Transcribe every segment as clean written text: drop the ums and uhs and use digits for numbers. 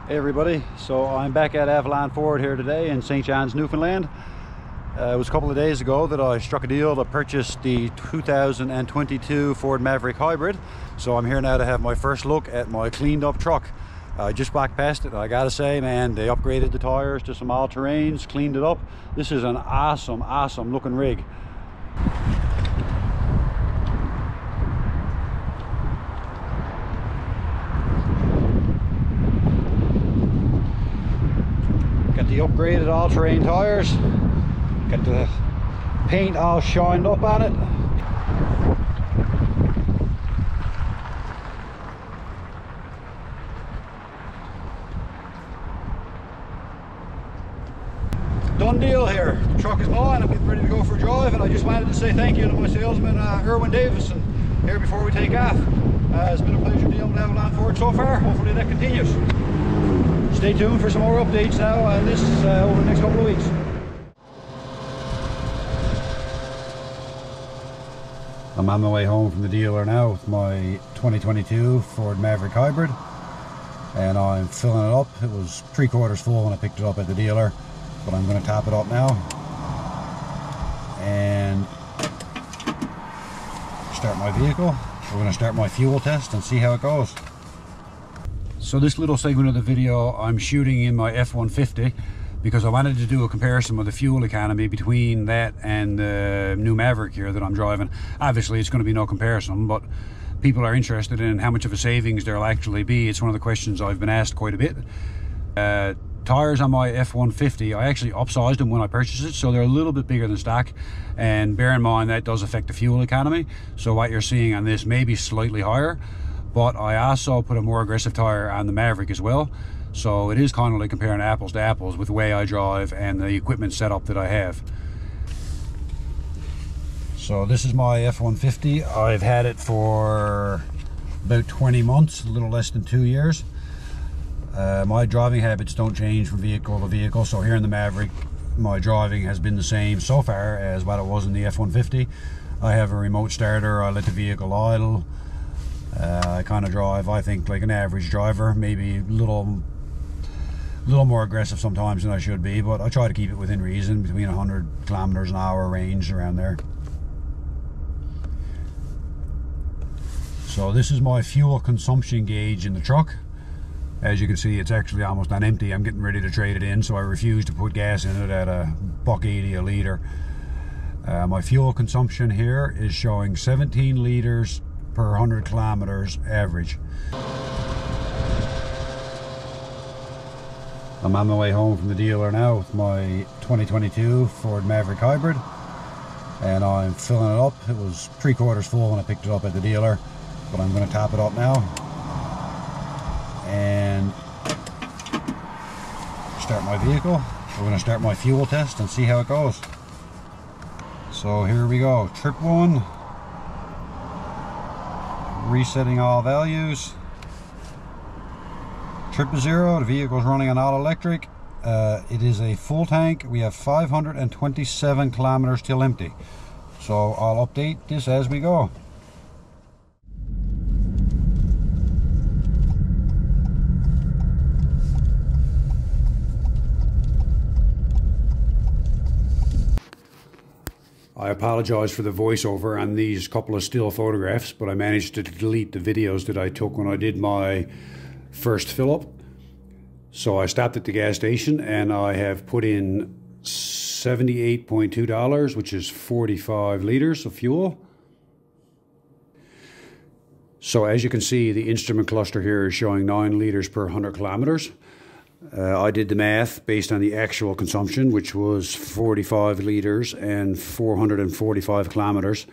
Hey everybody, so I'm back at Avalon Ford here today in St. John's, Newfoundland. It was a couple of days ago that I struck a deal to purchase the 2022 Ford Maverick Hybrid. So I'm here now to have my first look at my cleaned up truck. I just walked past it and I gotta say, man, they upgraded the tires to some all-terrains, cleaned it up. This is an awesome looking rig. Got the upgraded all-terrain tires, got the paint all shined up on it. Done deal here. The truck is mine. I'm getting ready to go for a drive, and I just wanted to say thank you to my salesman Erwin Davison here before we take off. It's been a pleasure dealing with Newfoundland Ford so far. Hopefully that continues. Stay tuned for some more updates now on this over the next couple of weeks. I'm on my way home from the dealer now with my 2022 Ford Maverick Hybrid, and I'm filling it up. It was 3/4 full when I picked it up at the dealer, but I'm going to top it up now and start my vehicle. We're going to start my fuel test and see how it goes. So this little segment of the video I'm shooting in my F-150 because I wanted to do a comparison with the fuel economy between that and the new Maverick here that I'm driving. Obviously it's going to be no comparison, but people are interested in how much of a savings there'll actually be. It's one of the questions I've been asked quite a bit. Tires on my F-150, I actually upsized them when I purchased it, so they're a little bit bigger than stock, and bear in mind that does affect the fuel economy, so what you're seeing on this may be slightly higher. But I also put a more aggressive tire on the Maverick as well, so it is kind of like comparing apples to apples with the way I drive and the equipment setup that I have. So this is my F-150. I've had it for about 20 months, a little less than 2 years. My driving habits don't change from vehicle to vehicle, so here in the Maverick my driving has been the same so far as what it was in the F-150. I have a remote starter, I let the vehicle idle. I kind of drive, I think, like an average driver, maybe a little more aggressive sometimes than I should be, but I try to keep it within reason, between 100 kilometers an hour range, around there. So this is my fuel consumption gauge in the truck. As you can see, it's actually almost on empty. I'm getting ready to trade it in, so I refuse to put gas in it at $1.80 a litre. My fuel consumption here is showing 17 litres per 100 kilometers average. I'm on my way home from the dealer now with my 2022 Ford Maverick Hybrid, and I'm filling it up. It was 3/4 full when I picked it up at the dealer, but I'm going to top it up now and start my vehicle. We're going to start my fuel test and see how it goes. So here we go. Trip 1. Resetting all values. Trip to 0. The vehicle is running on all electric. It is a full tank. We have 527 kilometers till empty. So I'll update this as we go. I apologize for the voiceover on these couple of still photographs, but I managed to delete the videos that I took when I did my first fill up. So I stopped at the gas station and I have put in $78.2, which is 45 litres of fuel. So as you can see, the instrument cluster here is showing 9 litres per 100 kilometers. I did the math based on the actual consumption, which was 45 litres and 445 kilometers.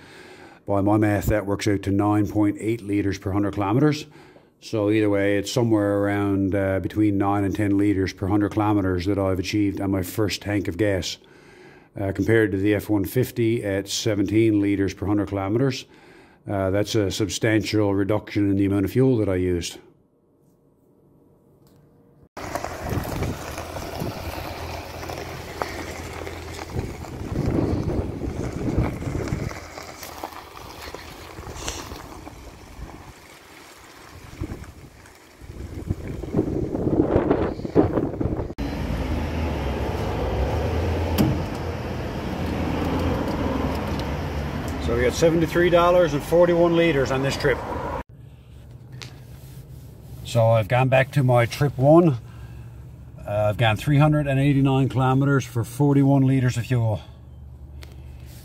By my math, that works out to 9.8 litres per 100 kilometers. So either way, it's somewhere around between 9 and 10 litres per 100 kilometers that I've achieved on my first tank of gas. Compared to the F-150 at 17 litres per 100 kilometers, that's a substantial reduction in the amount of fuel that I used. got $73 and 41 litres on this trip. So I've gone back to my trip one. I've gone 389 kilometers for 41 litres of fuel.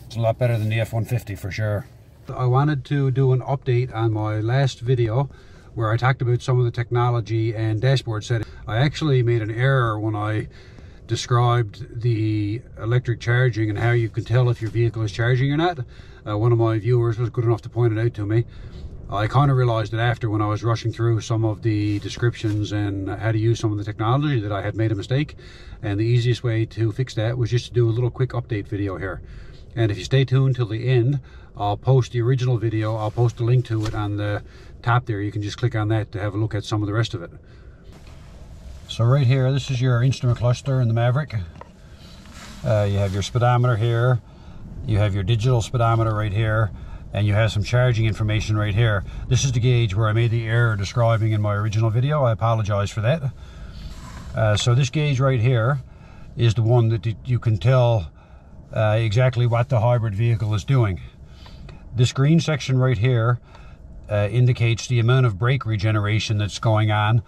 It's a lot better than the F-150 for sure. I wanted to do an update on my last video where I talked about some of the technology and dashboard settings. I actually made an error when I described the electric charging and how you can tell if your vehicle is charging or not. One of my viewers was good enough to point it out to me. I kind of realized it after when I was rushing through some of the descriptions and how to use some of the technology that I had made a mistake, and the easiest way to fix that was just to do a little quick update video here. And if you stay tuned till the end, I'll post the original video. I'll post a link to it on the top there. You can just click on that to have a look at some of the rest of it. So right here, this is your instrument cluster in the Maverick. You have your speedometer here, you have your digital speedometer right here, and you have some charging information right here. This is the gauge where I made the error describing in my original video. I apologize for that. So this gauge right here is the one that you can tell exactly what the hybrid vehicle is doing. This green section right here indicates the amount of brake regeneration that's going on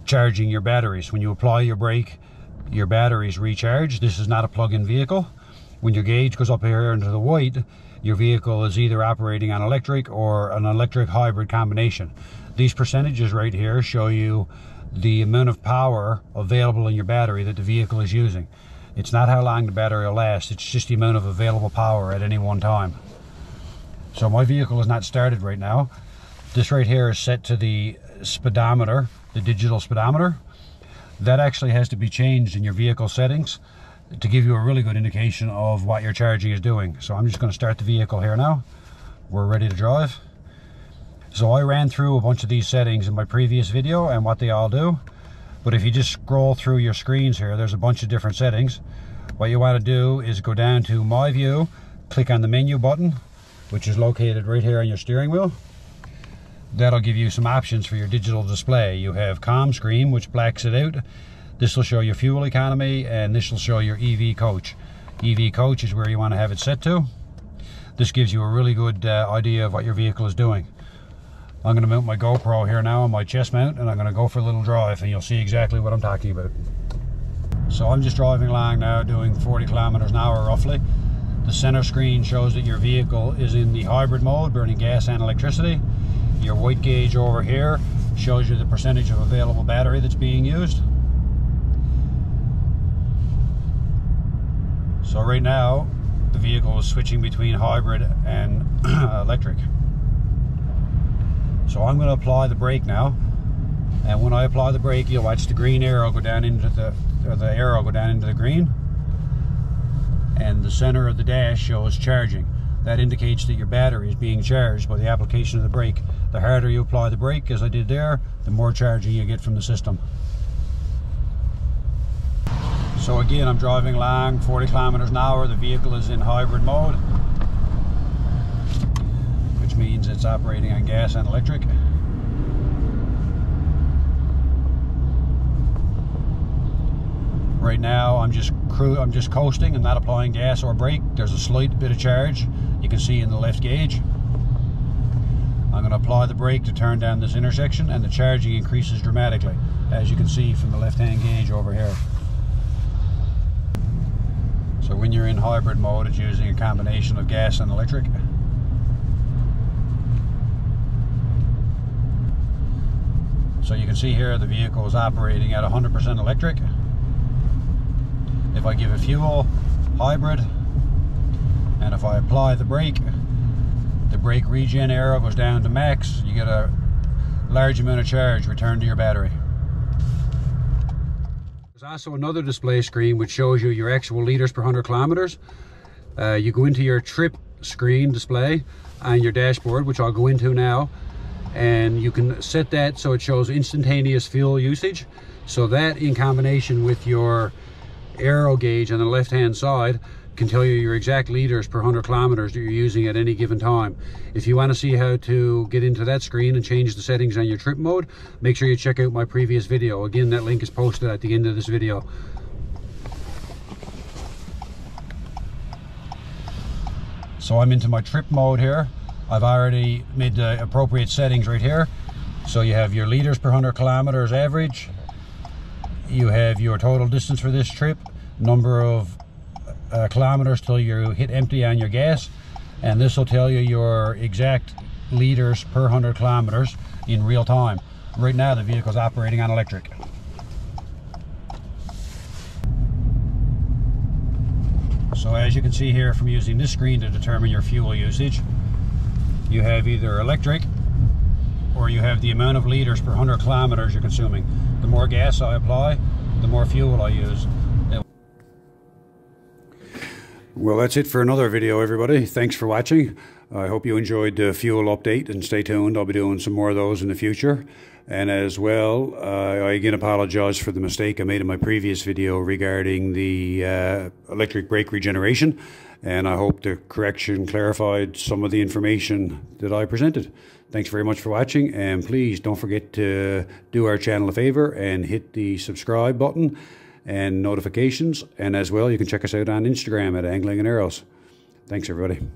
charging your batteries. When you apply your brake, your batteries recharge. This is not a plug-in vehicle. When your gauge goes up here into the white, your vehicle is either operating on electric or an electric hybrid combination. These percentages right here show you the amount of power available in your battery that the vehicle is using. It's not how long the battery will last, it's just the amount of available power at any one time. So my vehicle is not started right now. This right here is set to the speedometer, the digital speedometer. That actually has to be changed in your vehicle settings to give you a really good indication of what your charging is doing. So I'm just going to start the vehicle here now. We're ready to drive. So I ran through a bunch of these settings in my previous video and what they all do. But if you just scroll through your screens here, there's a bunch of different settings. What you want to do is go down to My View, click on the menu button, which is located right here on your steering wheel. That'll give you some options for your digital display. You have COM screen, which blacks it out. This will show your fuel economy, and this will show your EV coach. EV coach is where you want to have it set to. This gives you a really good idea of what your vehicle is doing. I'm going to mount my GoPro here now on my chest mount, and I'm going to go for a little drive, and you'll see exactly what I'm talking about. So I'm just driving along now, doing 40 kilometers an hour roughly. The center screen shows that your vehicle is in the hybrid mode, burning gas and electricity. Your white gauge over here shows you the percentage of available battery that's being used. So right now, the vehicle is switching between hybrid and electric. So I'm going to apply the brake now, and when I apply the brake, you'll watch the green arrow go down into the arrow go down into the green, and the center of the dash shows charging. That indicates that your battery is being charged by the application of the brake. The harder you apply the brake, as I did there, the more charging you get from the system. So again, I'm driving along 40 kilometers an hour. The vehicle is in hybrid mode, which means it's operating on gas and electric. Right now I'm just coasting. I'm not applying gas or brake. There's a slight bit of charge you can see in the left gauge. I'm going to apply the brake to turn down this intersection, and the charging increases dramatically, as you can see from the left hand gauge over here. So when you're in hybrid mode, it's using a combination of gas and electric. So you can see here the vehicle is operating at 100% electric. If I give it fuel, hybrid, and if I apply the brake regen arrow goes down to max, you get a large amount of charge returned to your battery. There's also another display screen which shows you your actual liters per 100 kilometers. You go into your trip screen display on your dashboard, which I'll go into now, and you can set that so it shows instantaneous fuel usage. So that, in combination with your arrow gauge on the left hand side, can tell you your exact liters per 100 kilometers that you're using at any given time. If you want to see how to get into that screen and change the settings on your trip mode, make sure you check out my previous video. Again, that link is posted at the end of this video. So I'm into my trip mode here. I've already made the appropriate settings right here. So you have your liters per 100 kilometers average. You have your total distance for this trip, number of kilometers till you hit empty on your gas, and this will tell you your exact liters per 100 kilometers in real time. Right now the vehicle's operating on electric. So as you can see here from using this screen to determine your fuel usage, you have either electric or you have the amount of liters per 100 kilometers you're consuming. The more gas I apply, the more fuel I use. Well, that's it for another video, everybody. Thanks for watching. I hope you enjoyed the fuel update, and stay tuned. I'll be doing some more of those in the future. And as well, I again apologize for the mistake I made in my previous video regarding the electric brake regeneration. And I hope the correction clarified some of the information that I presented. Thanks very much for watching, and please don't forget to do our channel a favor and hit the subscribe button and notifications. And as well, you can check us out on Instagram at Angling and Arrows. Thanks, everybody.